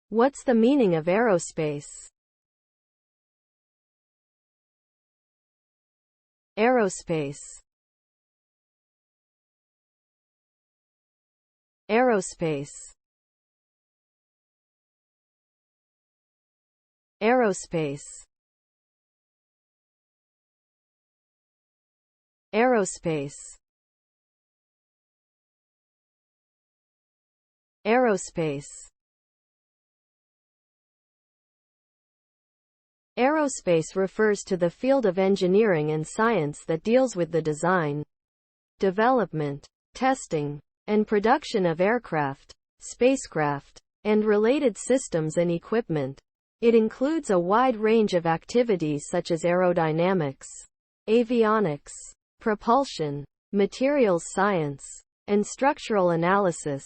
What's the meaning of aerospace? Aerospace. Aerospace. Aerospace. Aerospace. Aerospace. Aerospace refers to the field of engineering and science that deals with the design, development, testing, and production of aircraft, spacecraft, and related systems and equipment. It includes a wide range of activities such as aerodynamics, avionics, propulsion, materials science, and structural analysis.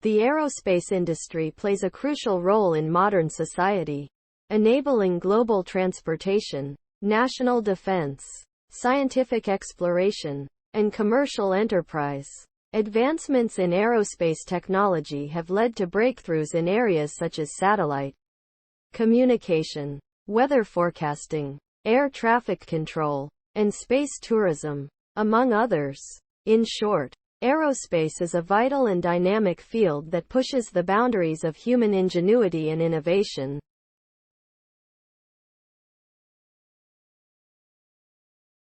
The aerospace industry plays a crucial role in modern society, enabling global transportation, national defense, scientific exploration, and commercial enterprise. Advancements in aerospace technology have led to breakthroughs in areas such as satellite communication, weather forecasting, air traffic control, and space tourism, among others. In short, aerospace is a vital and dynamic field that pushes the boundaries of human ingenuity and innovation.